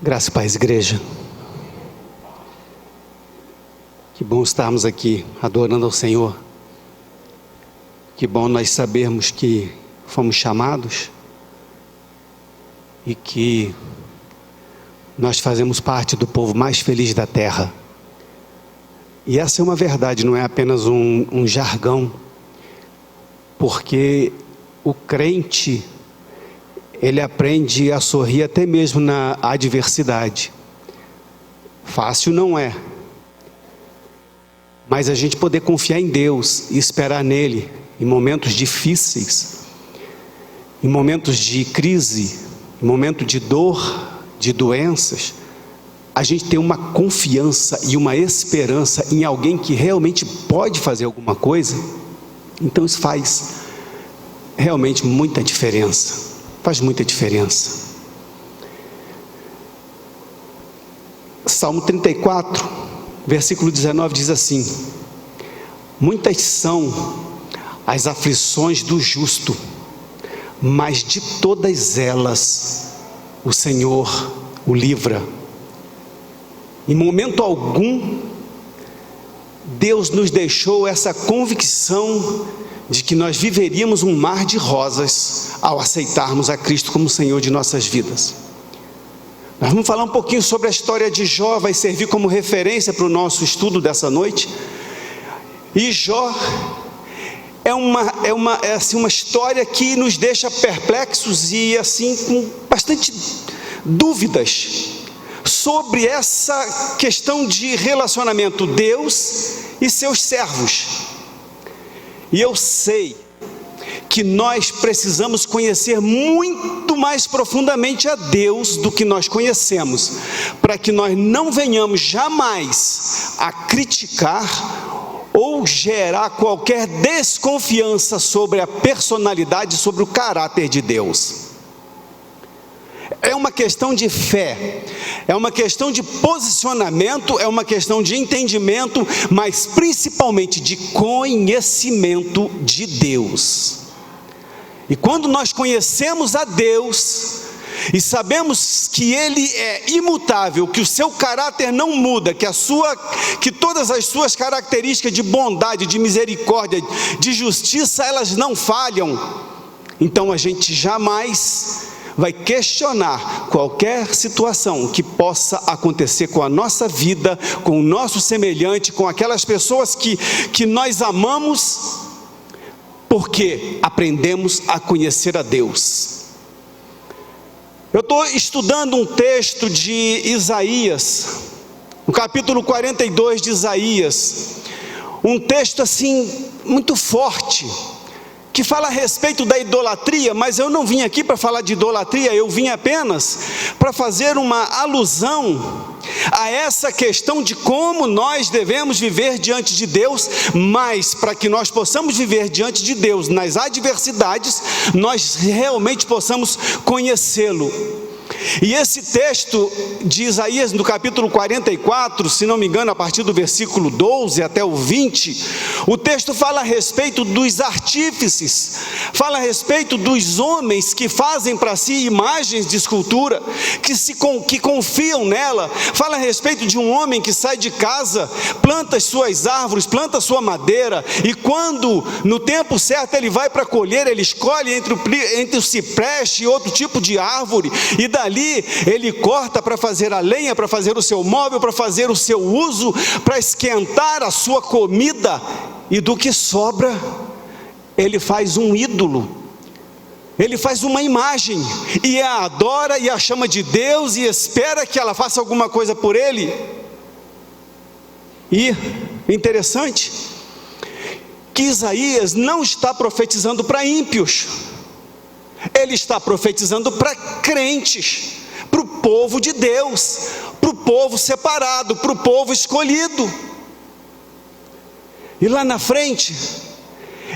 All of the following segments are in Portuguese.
Graça e paz, igreja. Que bom estarmos aqui adorando ao Senhor. Que bom nós sabermos que fomos chamados e que nós fazemos parte do povo mais feliz da terra. E essa é uma verdade, não é apenas um jargão, porque o crente, ele aprende a sorrir até mesmo na adversidade. Fácil não é, mas a gente poder confiar em Deus e esperar nele em momentos difíceis, em momentos de crise, em momentos de dor, de doenças, a gente tem uma confiança e uma esperança em alguém que realmente pode fazer alguma coisa. Então isso faz realmente muita diferença. Faz muita diferença. Salmo 34, versículo 19 diz assim: muitas são as aflições do justo, mas de todas elas o Senhor o livra. Em momento algum Deus nos deixou essa convicção de que nós viveríamos um mar de rosas ao aceitarmos a Cristo como Senhor de nossas vidas. Nós vamos falar um pouquinho sobre a história de Jó, vai servir como referência para o nosso estudo dessa noite. E Jó é uma história que nos deixa perplexos e assim com bastante dúvidas sobre essa questão de relacionamento Deus e seus servos. E eu sei que nós precisamos conhecer muito mais profundamente a Deus do que nós conhecemos, para que nós não venhamos jamais a criticar ou gerar qualquer desconfiança sobre a personalidade, sobre o caráter de Deus. É uma questão de fé, é uma questão de posicionamento, é uma questão de entendimento, mas principalmente de conhecimento de Deus. E quando nós conhecemos a Deus e sabemos que Ele é imutável, que o seu caráter não muda, que todas as suas características de bondade, de misericórdia, de justiça, elas não falham, então a gente jamais vai questionar qualquer situação que possa acontecer com a nossa vida, com o nosso semelhante, com aquelas pessoas que nós amamos, porque aprendemos a conhecer a Deus. Eu estou estudando um texto de Isaías, no capítulo 42 de Isaías, um texto assim muito forte, que fala a respeito da idolatria, mas eu não vim aqui para falar de idolatria, eu vim apenas para fazer uma alusão a essa questão de como nós devemos viver diante de Deus, mas para que nós possamos viver diante de Deus nas adversidades, nós realmente possamos conhecê-lo. E esse texto de Isaías, no capítulo 44, se não me engano, a partir do versículo 12 até o 20, o texto fala a respeito dos artífices, fala a respeito dos homens que fazem para si imagens de escultura, que confiam nela, fala a respeito de um homem que sai de casa, planta as suas árvores, planta a sua madeira, e quando no tempo certo ele vai para colher, ele escolhe entre o cipreste e outro tipo de árvore, e dali ele corta para fazer a lenha, para fazer o seu móvel, para fazer o seu uso, para esquentar a sua comida, e do que sobra, ele faz um ídolo, ele faz uma imagem, e a adora, e a chama de Deus, e espera que ela faça alguma coisa por ele. E interessante, que Isaías não está profetizando para ímpios, ele está profetizando para crentes, para o povo de Deus, para o povo separado, para o povo escolhido. E lá na frente,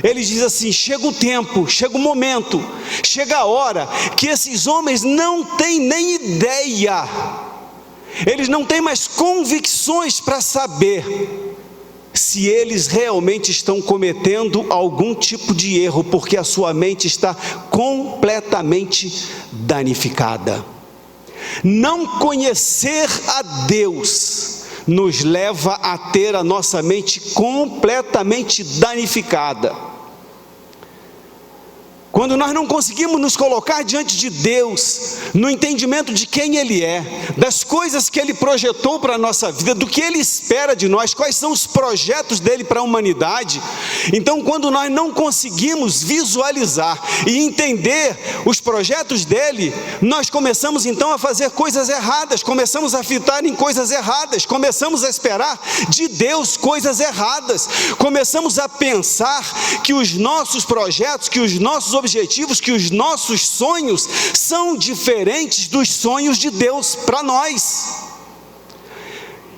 ele diz assim: chega o tempo, chega o momento, chega a hora, que esses homens não têm nem ideia, eles não têm mais convicções para saber se eles realmente estão cometendo algum tipo de erro, porque a sua mente está completamente danificada. Não conhecer a Deus nos leva a ter a nossa mente completamente danificada. Quando nós não conseguimos nos colocar diante de Deus, no entendimento de quem Ele é, das coisas que Ele projetou para a nossa vida, do que Ele espera de nós, quais são os projetos dEle para a humanidade, então quando nós não conseguimos visualizar e entender os projetos dEle, nós começamos então a fazer coisas erradas, começamos a fitar em coisas erradas, começamos a esperar de Deus coisas erradas, começamos a pensar que os nossos projetos, que os nossos objetivos, que os nossos sonhos são diferentes dos sonhos de Deus para nós.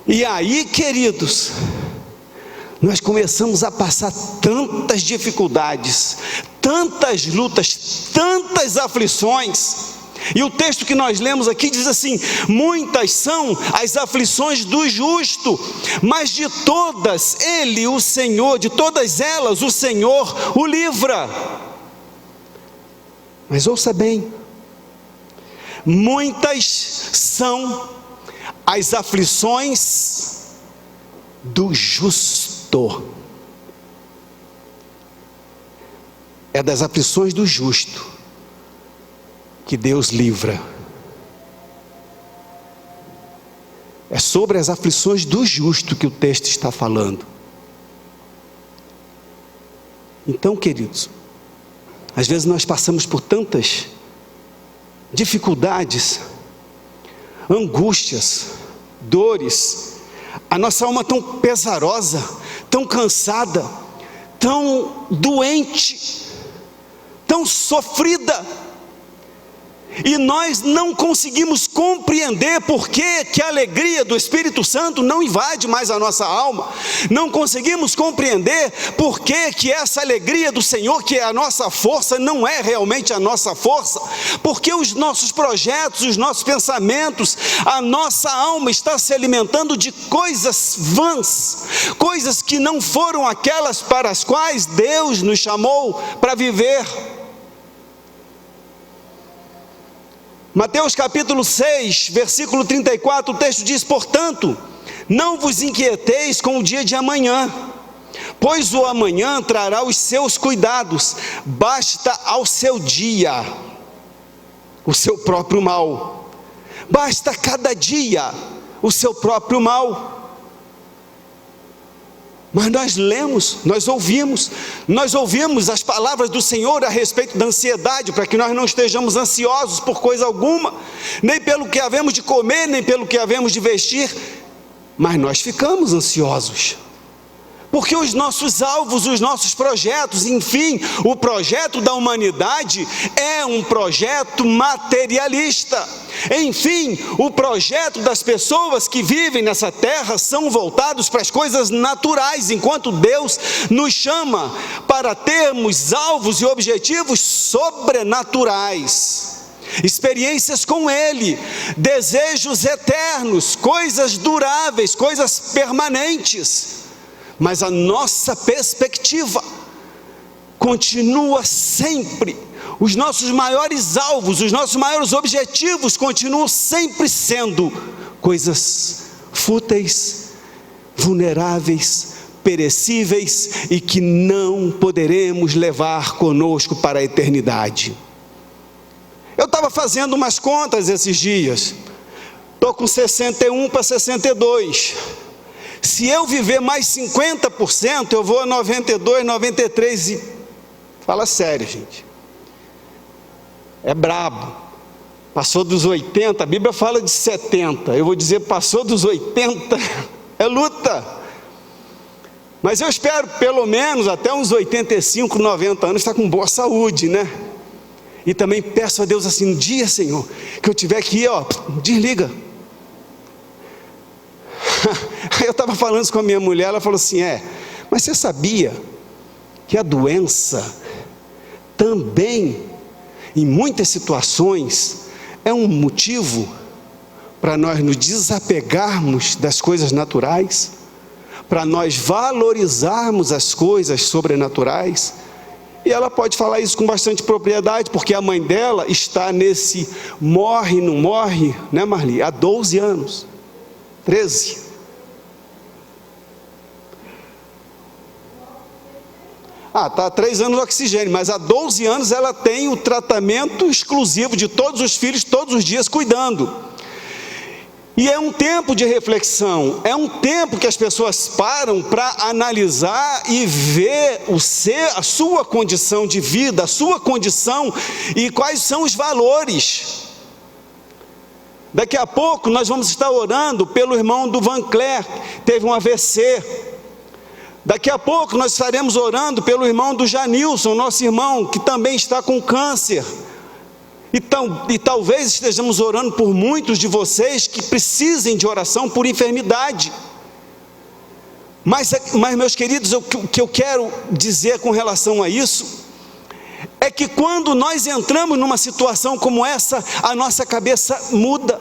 E aí, queridos, nós começamos a passar tantas dificuldades, tantas lutas, tantas aflições. E o texto que nós lemos aqui diz assim: muitas são as aflições do justo, mas de todas ele, o Senhor, de todas elas o Senhor o livra. Mas ouça bem, muitas são as aflições do justo. É das aflições do justo que Deus livra. É sobre as aflições do justo que o texto está falando. Então, queridos, às vezes nós passamos por tantas dificuldades, angústias, dores, a nossa alma tão pesarosa, tão cansada, tão doente, tão sofrida, e nós não conseguimos compreender por que a alegria do Espírito Santo não invade mais a nossa alma, não conseguimos compreender por que essa alegria do Senhor, que é a nossa força, não é realmente a nossa força, porque os nossos projetos, os nossos pensamentos, a nossa alma está se alimentando de coisas vãs, coisas que não foram aquelas para as quais Deus nos chamou para viver. Mateus capítulo 6, versículo 34, o texto diz: portanto, não vos inquieteis com o dia de amanhã, pois o amanhã trará os seus cuidados, basta ao seu dia o seu próprio mal, basta cada dia o seu próprio mal. Mas nós lemos, nós ouvimos as palavras do Senhor a respeito da ansiedade, para que nós não estejamos ansiosos por coisa alguma, nem pelo que havemos de comer, nem pelo que havemos de vestir, mas nós ficamos ansiosos, porque os nossos alvos, os nossos projetos, enfim, o projeto da humanidade é um projeto materialista. Enfim, o projeto das pessoas que vivem nessa terra são voltados para as coisas naturais, enquanto Deus nos chama para termos alvos e objetivos sobrenaturais, experiências com Ele, desejos eternos, coisas duráveis, coisas permanentes. Mas a nossa perspectiva continua sempre, os nossos maiores alvos, os nossos maiores objetivos continuam sempre sendo coisas fúteis, vulneráveis, perecíveis e que não poderemos levar conosco para a eternidade. Eu estava fazendo umas contas esses dias, estou com 61 para 62. Se eu viver mais 50%, eu vou a 92, 93 e... Fala sério, gente. É brabo. Passou dos 80, a Bíblia fala de 70. Eu vou dizer, passou dos 80, é luta. Mas eu espero, pelo menos, até uns 85, 90 anos, estar com boa saúde, né? E também peço a Deus assim, um dia, Senhor, que eu tiver que ir, desliga. Aí eu estava falando isso com a minha mulher, ela falou assim, mas você sabia que a doença também, em muitas situações, é um motivo para nós nos desapegarmos das coisas naturais, para nós valorizarmos as coisas sobrenaturais? E ela pode falar isso com bastante propriedade, porque a mãe dela está nesse morre, não morre, né, Marli? Há 12 anos, 13. Está há 3 anos no oxigênio, mas há 12 anos ela tem o tratamento exclusivo de todos os filhos, todos os dias, cuidando. E é um tempo de reflexão, é um tempo que as pessoas param para analisar e ver a sua condição de vida, a sua condição e quais são os valores. Daqui a pouco nós vamos estar orando pelo irmão do Van Cler, teve um AVC. Daqui a pouco nós estaremos orando pelo irmão do Janilson, nosso irmão, que também está com câncer. E talvez estejamos orando por muitos de vocês que precisem de oração por enfermidade. Mas meus queridos, o que eu quero dizer com relação a isso, é que quando nós entramos numa situação como essa, a nossa cabeça muda.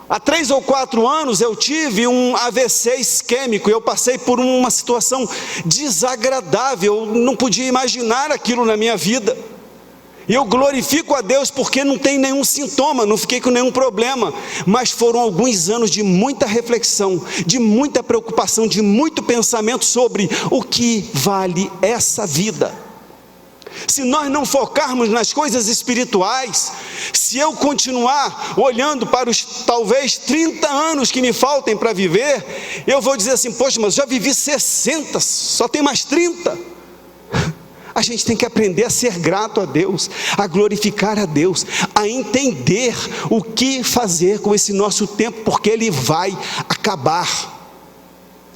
Há 3 ou 4 anos eu tive um AVC isquêmico, eu passei por uma situação desagradável, eu não podia imaginar aquilo na minha vida. E eu glorifico a Deus porque não tem nenhum sintoma, não fiquei com nenhum problema, mas foram alguns anos de muita reflexão, de muita preocupação, de muito pensamento sobre o que vale essa vida. Se nós não focarmos nas coisas espirituais, se eu continuar olhando para os talvez 30 anos que me faltem para viver, eu vou dizer assim, poxa, mas já vivi 60, só tem mais 30. A gente tem que aprender a ser grato a Deus, a glorificar a Deus, a entender o que fazer com esse nosso tempo, porque ele vai acabar.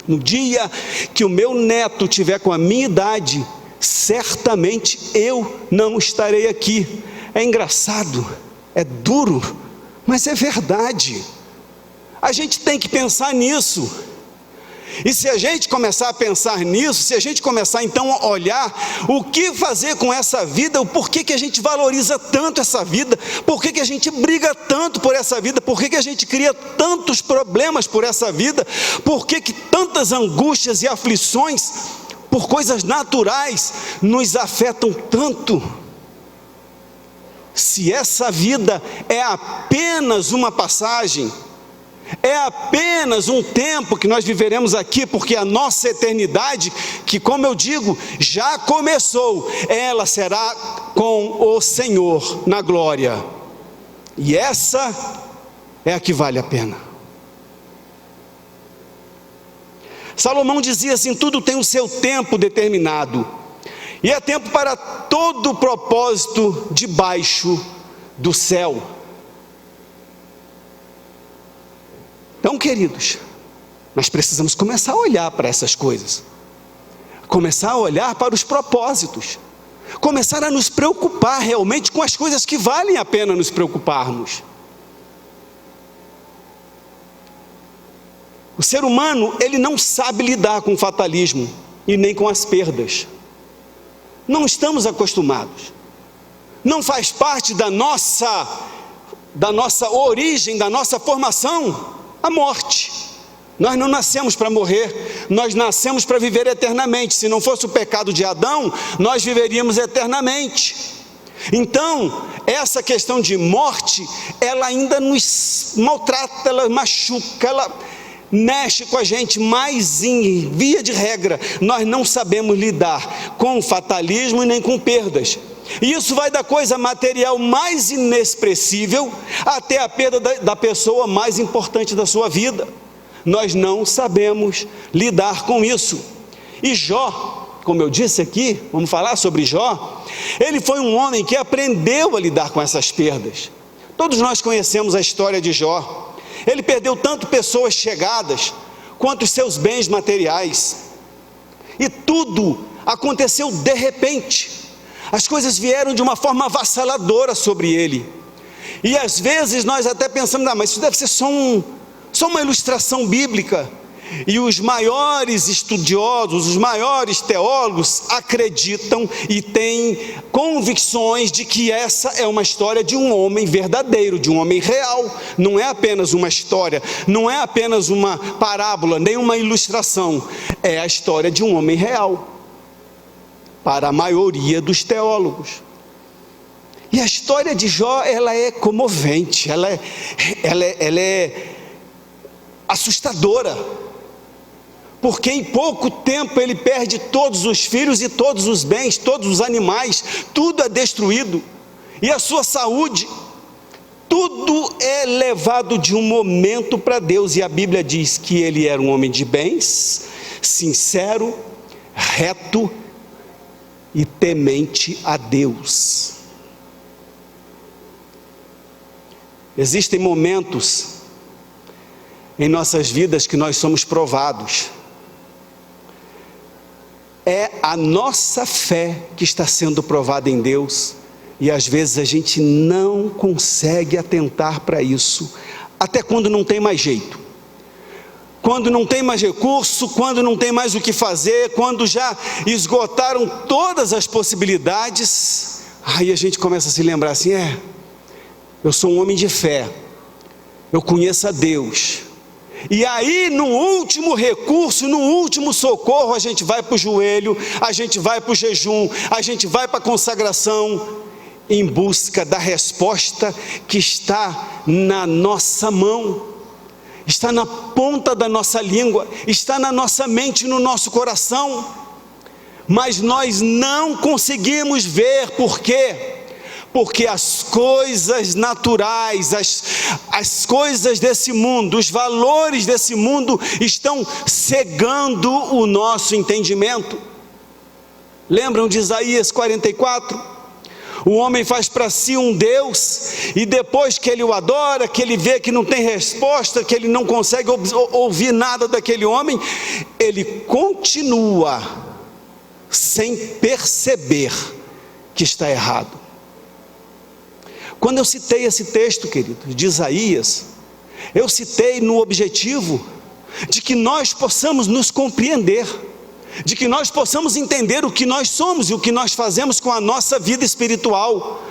No dia que o meu neto tiver com a minha idade, certamente eu não estarei aqui. É engraçado, é duro, mas é verdade. A gente tem que pensar nisso. E se a gente começar a pensar nisso, se a gente começar então a olhar o que fazer com essa vida, o porquê que a gente valoriza tanto essa vida, porquê que a gente briga tanto por essa vida, porquê que a gente cria tantos problemas por essa vida, porquê que tantas angústias e aflições por coisas naturais nos afetam tanto. Se essa vida é apenas uma passagem, é apenas um tempo que nós viveremos aqui, porque a nossa eternidade, que como eu digo, já começou, ela será com o Senhor na glória, e essa é a que vale a pena. Salomão dizia assim, tudo tem o seu tempo determinado, e é tempo para todo o propósito debaixo do céu. Então, queridos, nós precisamos começar a olhar para essas coisas, começar a olhar para os propósitos, começar a nos preocupar realmente com as coisas que valem a pena nos preocuparmos. O ser humano, ele não sabe lidar com o fatalismo e nem com as perdas. Não estamos acostumados. Não faz parte da nossa origem, da nossa formação, a morte. Nós não nascemos para morrer, nós nascemos para viver eternamente. Se não fosse o pecado de Adão, nós viveríamos eternamente. Então, essa questão de morte, ela ainda nos maltrata, ela machuca, ela mexe com a gente, mas em via de regra, nós não sabemos lidar com fatalismo e nem com perdas. E isso vai da coisa material mais inexpressível até a perda da pessoa mais importante da sua vida. Nós não sabemos lidar com isso. E Jó, como eu disse aqui, vamos falar sobre Jó, ele foi um homem que aprendeu a lidar com essas perdas. Todos nós conhecemos a história de Jó. Ele perdeu tanto pessoas chegadas, quanto os seus bens materiais. E tudo aconteceu de repente. As coisas vieram de uma forma avassaladora sobre ele. E às vezes nós até pensamos, mas isso deve ser só uma ilustração bíblica. E os maiores estudiosos, os maiores teólogos acreditam e têm convicções de que essa é uma história de um homem verdadeiro, de um homem real. Não é apenas uma história, não é apenas uma parábola, nem uma ilustração. É a história de um homem real. para a maioria dos teólogos. E a história de Jó, ela é comovente, ela é assustadora, porque em pouco tempo ele perde todos os filhos e todos os bens, todos os animais, tudo é destruído, e a sua saúde, tudo é levado de um momento para Deus. E a Bíblia diz que ele era um homem de bens, sincero, reto e temente a Deus. Existem momentos em nossas vidas que nós somos provados. É a nossa fé que está sendo provada em Deus, e às vezes a gente não consegue atentar para isso, até quando não tem mais jeito, quando não tem mais recurso, quando não tem mais o que fazer, quando já esgotaram todas as possibilidades, aí a gente começa a se lembrar assim: eu sou um homem de fé, eu conheço a Deus. E aí, no último recurso, no último socorro, a gente vai para o joelho, a gente vai para o jejum, a gente vai para a consagração, em busca da resposta que está na nossa mão, está na ponta da nossa língua, está na nossa mente, no nosso coração, mas nós não conseguimos ver. Por quê? Porque as coisas naturais, as coisas desse mundo, os valores desse mundo estão cegando o nosso entendimento. Lembram de Isaías 44? O homem faz para si um Deus, e depois que ele o adora, que ele vê que não tem resposta, que ele não consegue ouvir nada daquele homem, ele continua sem perceber que está errado. Quando eu citei esse texto, querido, de Isaías, eu citei no objetivo de que nós possamos nos compreender, de que nós possamos entender o que nós somos e o que nós fazemos com a nossa vida espiritual,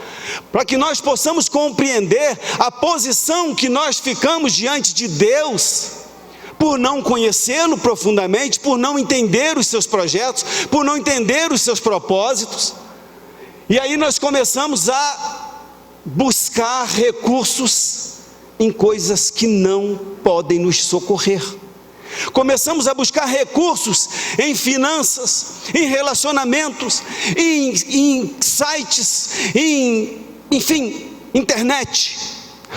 para que nós possamos compreender a posição que nós ficamos diante de Deus, por não conhecê-lo profundamente, por não entender os seus projetos, por não entender os seus propósitos. E aí nós começamos a buscar recursos em coisas que não podem nos socorrer. Começamos a buscar recursos em finanças, em relacionamentos, em sites, enfim, internet.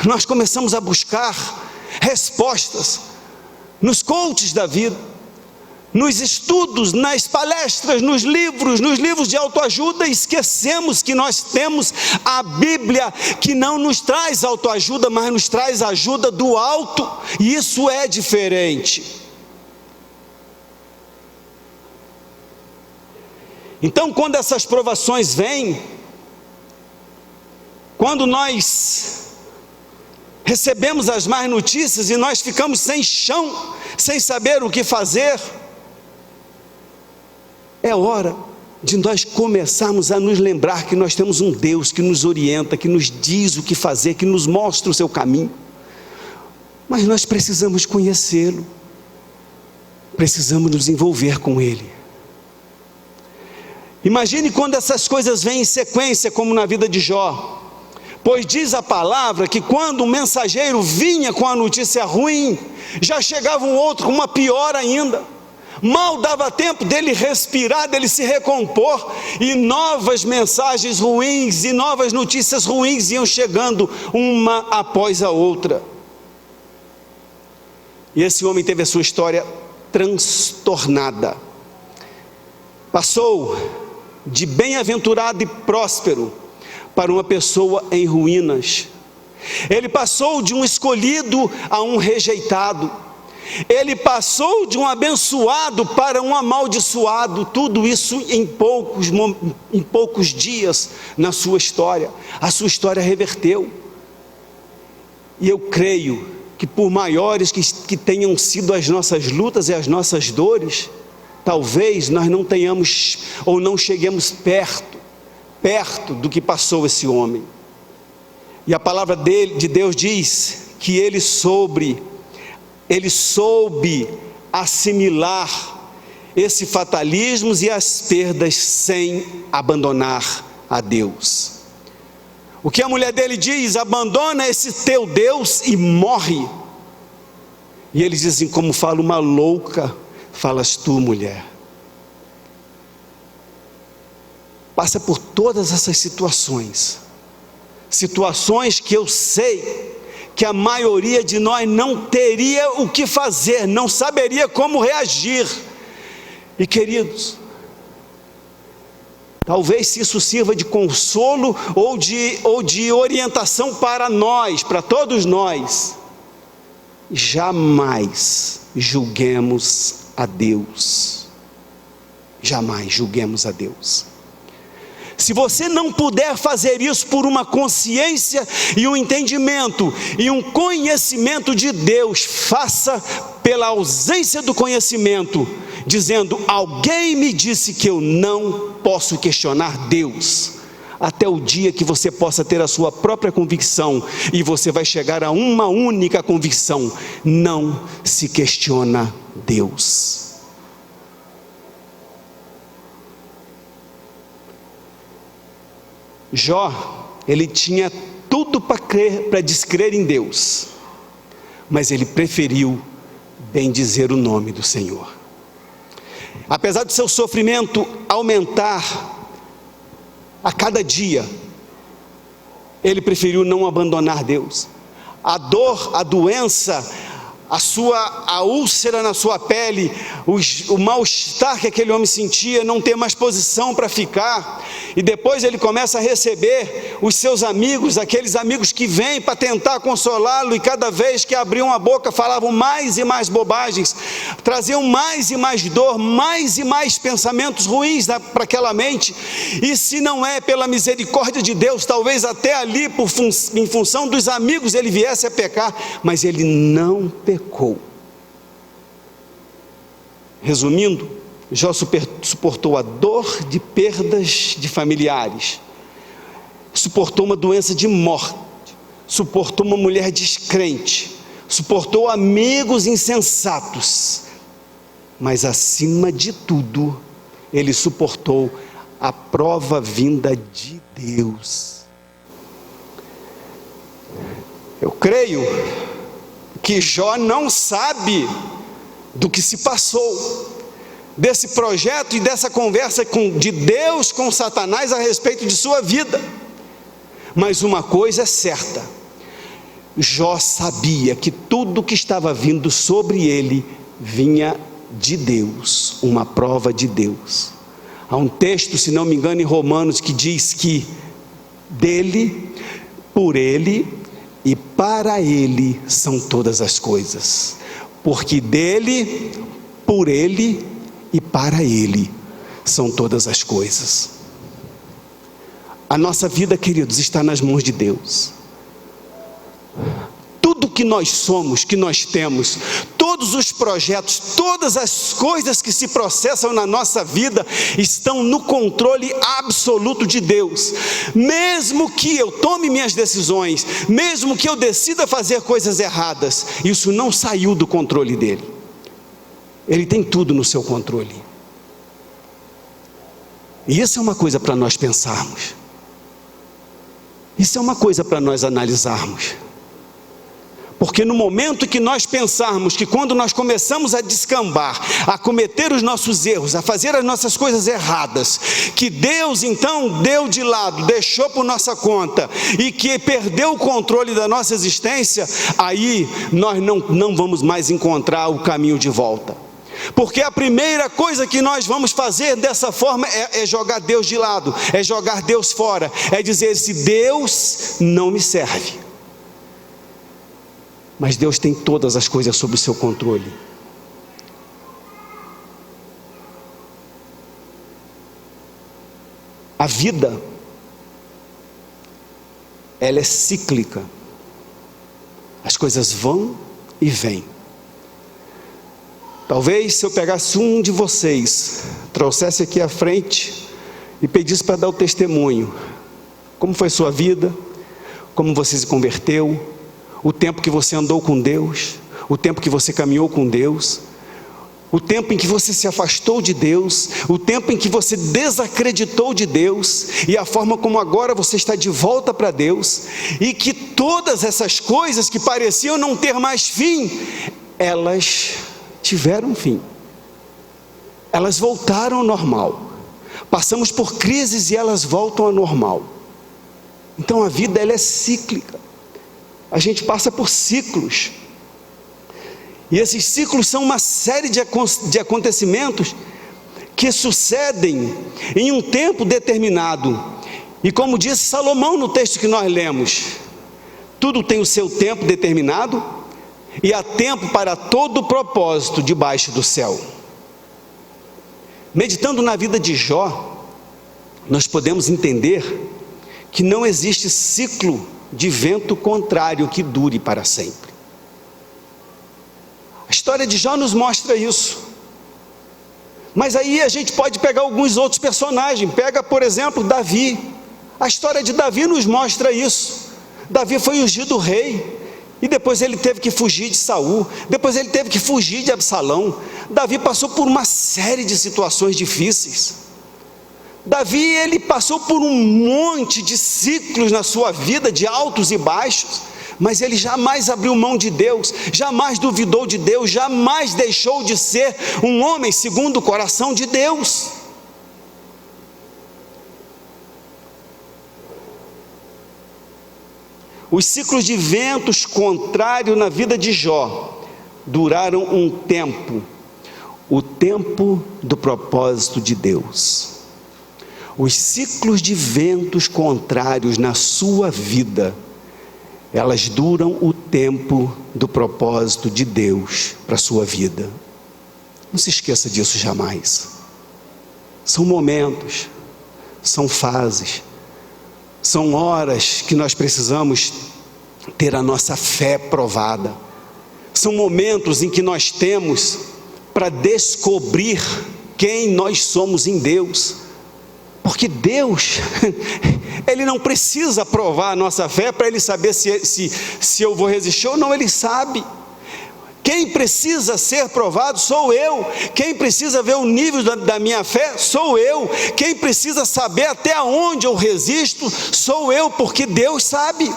Nós começamos a buscar respostas nos coaches da vida, nos estudos, nas palestras, nos livros de autoajuda. Esquecemos que nós temos a Bíblia, que não nos traz autoajuda, mas nos traz ajuda do alto, e isso é diferente. Então, quando essas provações vêm, quando nós recebemos as más notícias e nós ficamos sem chão, sem saber o que fazer, é hora de nós começarmos a nos lembrar que nós temos um Deus que nos orienta, que nos diz o que fazer, que nos mostra o seu caminho, mas nós precisamos conhecê-lo, precisamos nos envolver com Ele. Imagine quando essas coisas vêm em sequência, como na vida de Jó, pois diz a palavra que quando um mensageiro vinha com a notícia ruim, já chegava um outro com uma pior ainda. Mal dava tempo dele respirar, dele se recompor, e novas mensagens ruins e novas notícias ruins iam chegando uma após a outra. E esse homem teve a sua história transtornada. Passou de bem-aventurado e próspero para uma pessoa em ruínas. Ele passou de um escolhido a um rejeitado. Ele passou de um abençoado para um amaldiçoado. Tudo isso em poucos dias na sua história. A sua história reverteu. E eu creio que por maiores que tenham sido as nossas lutas e as nossas dores, talvez nós não tenhamos ou não cheguemos perto do que passou esse homem. E a palavra de Deus diz que ele soube assimilar esse fatalismo e as perdas sem abandonar a Deus. O que a mulher dele diz: abandona esse teu Deus e morre. E eles dizem: como fala uma louca, falas tu, mulher. Passa por todas essas situações que eu sei que a maioria de nós não teria o que fazer, não saberia como reagir. E queridos, talvez se isso sirva de consolo ou de orientação para nós, para todos nós, jamais julguemos a Deus. Jamais julguemos a Deus. Se você não puder fazer isso por uma consciência e um entendimento e um conhecimento de Deus, faça pela ausência do conhecimento, dizendo: alguém me disse que eu não posso questionar Deus, até o dia que você possa ter a sua própria convicção, e você vai chegar a uma única convicção: não se questiona Deus. Jó, ele tinha tudo para descrer em Deus, mas ele preferiu bendizer o nome do Senhor. Apesar do seu sofrimento aumentar a cada dia, ele preferiu não abandonar Deus. A dor, a doença, a úlcera na sua pele, o mal-estar que aquele homem sentia, não ter mais posição para ficar, e depois ele começa a receber os seus amigos, aqueles amigos que vêm para tentar consolá-lo, e cada vez que abriam a boca falavam mais e mais bobagens, traziam mais e mais dor, mais e mais pensamentos ruins para aquela mente. E se não é pela misericórdia de Deus, talvez até ali em função dos amigos ele viesse a pecar, mas ele não pecou. Resumindo, Jó suportou a dor de perdas de familiares, suportou uma doença de morte, suportou uma mulher descrente, suportou amigos insensatos, mas acima de tudo, ele suportou a prova vinda de Deus. Eu creio que Jó não sabe do que se passou, desse projeto e dessa conversa de Deus com Satanás a respeito de sua vida. Mas uma coisa é certa: Jó sabia que tudo que estava vindo sobre ele vinha de Deus, uma prova de Deus. Há um texto, se não me engano, em Romanos, que diz que dele, por ele e para ele são todas as coisas. Porque dele, por ele e para ele são todas as coisas. A nossa vida, queridos, está nas mãos de Deus. Tudo que nós somos, que nós temos, todos os projetos, todas as coisas que se processam na nossa vida estão no controle absoluto de Deus. Mesmo que eu tome minhas decisões, mesmo que eu decida fazer coisas erradas, isso não saiu do controle dele. Ele tem tudo no seu controle. E isso é uma coisa para nós pensarmos. Isso é uma coisa para nós analisarmos. Porque no momento que nós pensarmos que quando nós começamos a descambar, a cometer os nossos erros, a fazer as nossas coisas erradas, que Deus então deu de lado, deixou por nossa conta, e que perdeu o controle da nossa existência, aí nós não vamos mais encontrar o caminho de volta. Porque a primeira coisa que nós vamos fazer dessa forma é jogar Deus de lado, é jogar Deus fora, é dizer: esse Deus não me serve. Mas Deus tem todas as coisas sob o seu controle. A vida, ela é cíclica. As coisas vão e vêm. Talvez se eu pegasse um de vocês, trouxesse aqui à frente e pedisse para dar o testemunho. Como foi sua vida? Como você se converteu? O tempo que você andou com Deus, o tempo que você caminhou com Deus, o tempo em que você se afastou de Deus, o tempo em que você desacreditou de Deus, e a forma como agora você está de volta para Deus, e que todas essas coisas que pareciam não ter mais fim, elas tiveram fim, elas voltaram ao normal. Passamos por crises e elas voltam ao normal. Então a vida, ela é cíclica, a gente passa por ciclos, e esses ciclos são uma série de acontecimentos que sucedem em um tempo determinado. E como disse Salomão no texto que nós lemos, tudo tem o seu tempo determinado, e há tempo para todo propósito debaixo do céu. Meditando na vida de Jó, nós podemos entender que não existe ciclo de vento contrário que dure para sempre. A história de Jó nos mostra isso. Mas aí a gente pode pegar alguns outros personagens. Pega, por exemplo, Davi. A história de Davi nos mostra isso. Davi foi ungido rei, e depois ele teve que fugir de Saul, depois ele teve que fugir de Absalão. Davi passou por uma série de situações difíceis. Davi, ele passou por um monte de ciclos na sua vida, de altos e baixos, mas ele jamais abriu mão de Deus, jamais duvidou de Deus, jamais deixou de ser um homem segundo o coração de Deus. Os ciclos de ventos contrários na vida de Jó duraram um tempo, o tempo do propósito de Deus. Os ciclos de ventos contrários na sua vida, elas duram o tempo do propósito de Deus para a sua vida. Não se esqueça disso jamais. São momentos, são fases, são horas que nós precisamos ter a nossa fé provada. São momentos em que nós temos para descobrir quem nós somos em Deus. Porque Deus, Ele não precisa provar a nossa fé para Ele saber se eu vou resistir ou não. Ele sabe. Quem precisa ser provado sou eu. Quem precisa ver o nível da minha fé sou eu. Quem precisa saber até onde eu resisto sou eu, porque Deus sabe.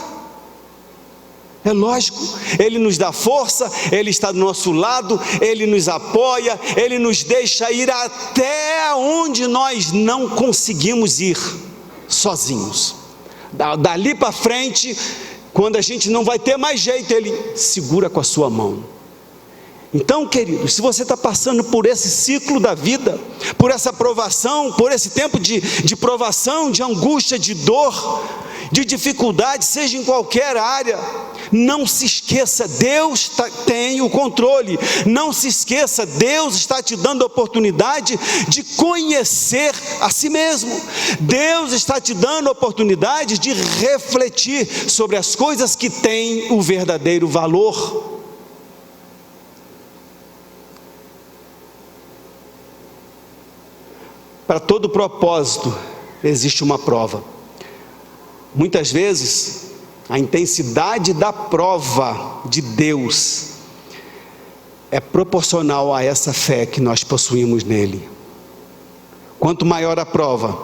É lógico, Ele nos dá força, Ele está do nosso lado, Ele nos apoia, Ele nos deixa ir até onde nós não conseguimos ir sozinhos. Dali para frente, quando a gente não vai ter mais jeito, Ele segura com a sua mão. Então, queridos, se você está passando por esse ciclo da vida, por essa provação, por esse tempo de provação, de angústia, de dor, de dificuldade, seja em qualquer área, não se esqueça, Deus tem o controle. Não se esqueça, Deus está te dando a oportunidade de conhecer a si mesmo. Deus está te dando a oportunidade de refletir sobre as coisas que têm o verdadeiro valor. Para todo propósito existe uma prova. Muitas vezes a intensidade da prova de Deus é proporcional a essa fé que nós possuímos nele. Quanto maior a prova,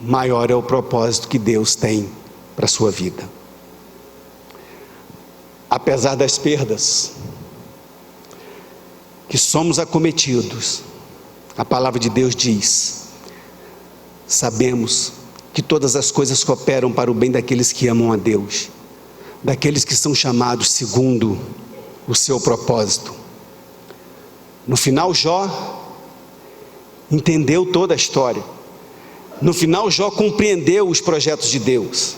maior é o propósito que Deus tem para a sua vida. Apesar das perdas que somos acometidos, a palavra de Deus diz: sabemos que todas as coisas cooperam para o bem daqueles que amam a Deus, daqueles que são chamados segundo o seu propósito. No final, Jó entendeu toda a história. No final, Jó compreendeu os projetos de Deus.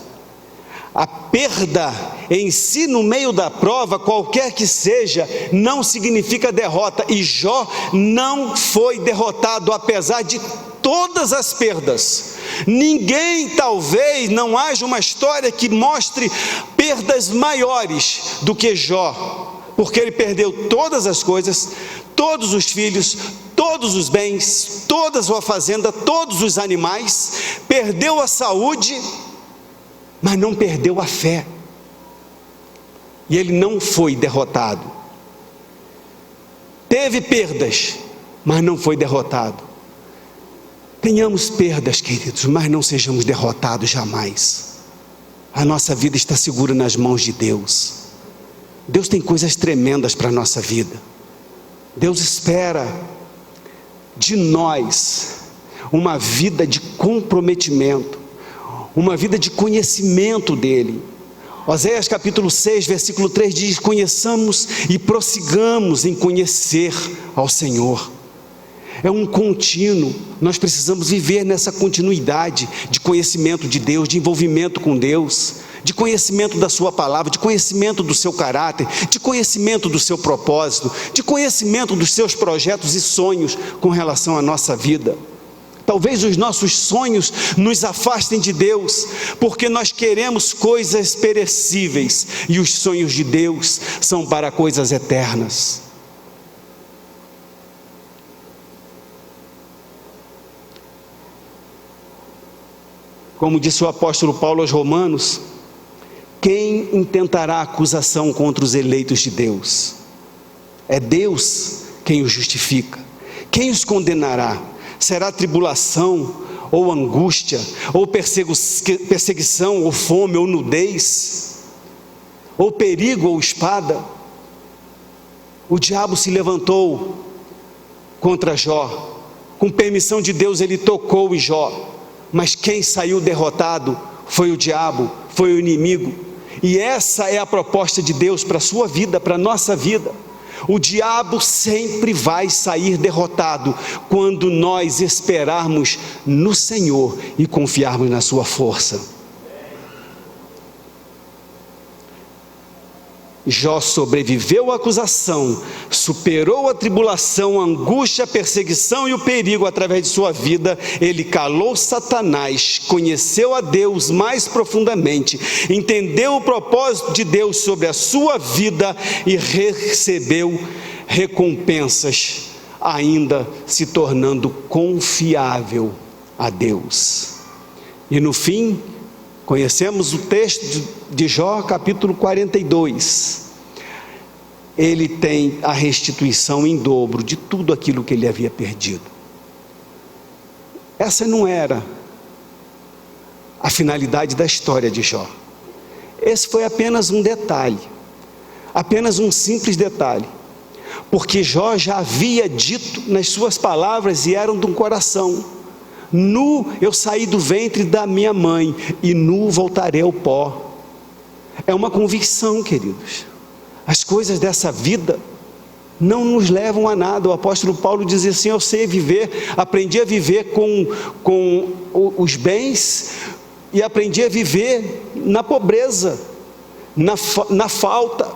A perda em si, no meio da prova, qualquer que seja, não significa derrota. E Jó não foi derrotado, apesar de todas as perdas. Ninguém, talvez, não haja uma história que mostre perdas maiores do que Jó, porque ele perdeu todas as coisas, todos os filhos, todos os bens, toda a sua fazenda, todos os animais, perdeu a saúde, mas não perdeu a fé, e ele não foi derrotado. teve perdas, mas não foi derrotado. Tenhamos perdas, queridos, mas não sejamos derrotados jamais. A nossa vida está segura nas mãos de Deus. Deus tem coisas tremendas para a nossa vida. Deus espera de nós uma vida de comprometimento, uma vida de conhecimento dEle. Oséias capítulo 6, versículo 3 diz: conheçamos e prossigamos em conhecer ao Senhor. É um contínuo, nós precisamos viver nessa continuidade de conhecimento de Deus, de envolvimento com Deus, de conhecimento da sua palavra, de conhecimento do seu caráter, de conhecimento do seu propósito, de conhecimento dos seus projetos e sonhos com relação à nossa vida. Talvez os nossos sonhos nos afastem de Deus, porque nós queremos coisas perecíveis, e os sonhos de Deus são para coisas eternas. Como disse o apóstolo Paulo aos Romanos: quem intentará acusação contra os eleitos de Deus? É Deus quem os justifica. Quem os condenará? Será tribulação, ou angústia, ou perseguição, ou fome, ou nudez, ou perigo, ou espada? O diabo se levantou contra Jó, com permissão de Deus ele tocou em Jó, mas quem saiu derrotado foi o diabo, foi o inimigo. E essa é a proposta de Deus para a sua vida, para a nossa vida. O diabo sempre vai sair derrotado quando nós esperarmos no Senhor e confiarmos na sua força. Jó sobreviveu à acusação, superou a tribulação, a angústia, a perseguição e o perigo através de sua vida. Ele calou Satanás, conheceu a Deus mais profundamente, entendeu o propósito de Deus sobre a sua vida e recebeu recompensas, ainda se tornando confiável a Deus. E no fim, conhecemos o texto de Jó, capítulo 42. Ele tem a restituição em dobro de tudo aquilo que ele havia perdido. Essa não era a finalidade da história de Jó. Esse foi apenas um detalhe, apenas um simples detalhe, porque Jó já havia dito nas suas palavras, e eram de um coração: nu eu saí do ventre da minha mãe, e nu voltarei ao pó. É uma convicção, queridos. As coisas dessa vida não nos levam a nada. O apóstolo Paulo dizia assim: eu sei viver, aprendi a viver com os bens, e aprendi a viver na pobreza, na falta.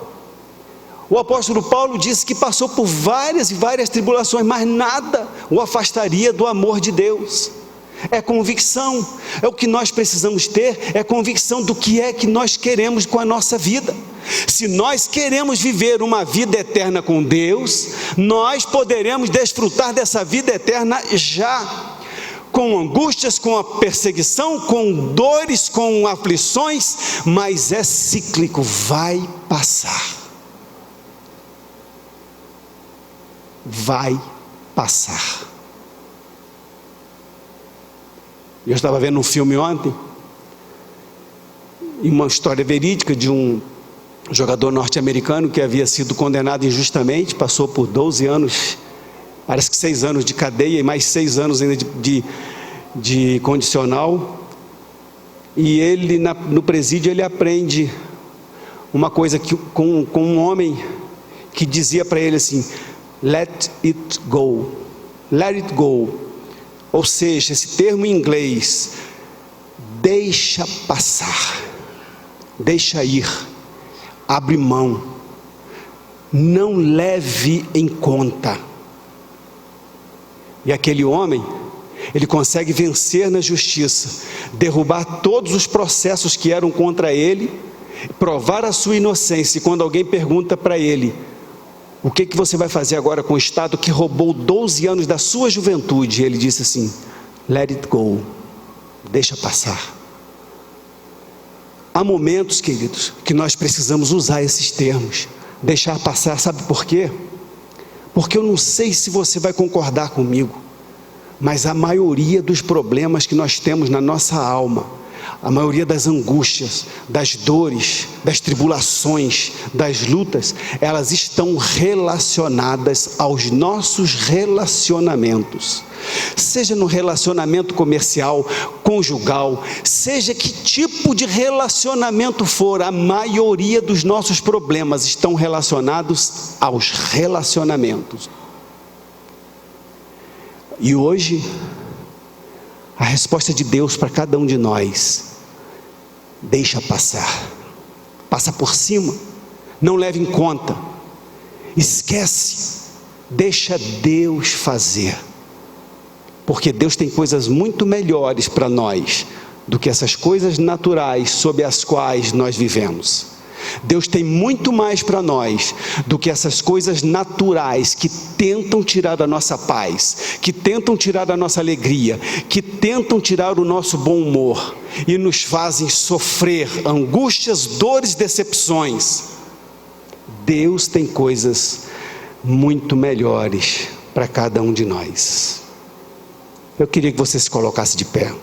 O apóstolo Paulo disse que passou por várias e várias tribulações, mas nada o afastaria do amor de Deus. É convicção, é o que nós precisamos ter, é convicção do que é que nós queremos com a nossa vida. Se nós queremos viver uma vida eterna com Deus, nós poderemos desfrutar dessa vida eterna já, com angústias, com a perseguição, com dores, com aflições, mas é cíclico, vai passar. Vai passar. Eu estava vendo um filme ontem, uma história verídica de um jogador norte-americano que havia sido condenado injustamente, passou por 12 anos, parece que 6 anos de cadeia e mais 6 anos ainda de condicional. E ele no presídio ele aprende uma coisa com um homem que dizia para ele assim: let it go, let it go. Ou seja, esse termo em inglês, deixa passar, deixa ir, abre mão, não leve em conta. E aquele homem, ele consegue vencer na justiça, derrubar todos os processos que eram contra ele, provar a sua inocência. E quando alguém pergunta para ele: o que você vai fazer agora com o Estado que roubou 12 anos da sua juventude? Ele disse assim: let it go, deixa passar. Há momentos, queridos, que nós precisamos usar esses termos, deixar passar. Sabe por quê? porque eu não sei se você vai concordar comigo, mas a maioria dos problemas que nós temos na nossa alma, a maioria das angústias, das dores, das tribulações, das lutas, elas estão relacionadas aos nossos relacionamentos. Seja no relacionamento comercial, conjugal, seja que tipo de relacionamento for, a maioria dos nossos problemas estão relacionados aos relacionamentos. E hoje, a resposta de Deus para cada um de nós: deixa passar, passa por cima, não leve em conta, esquece, deixa Deus fazer, porque Deus tem coisas muito melhores para nós do que essas coisas naturais sob as quais nós vivemos. Deus tem muito mais para nós do que essas coisas naturais que tentam tirar a nossa paz, que tentam tirar a nossa alegria, que tentam tirar o nosso bom humor e nos fazem sofrer angústias, dores, decepções. Deus tem coisas muito melhores para cada um de nós. Eu queria que você se colocasse de pé.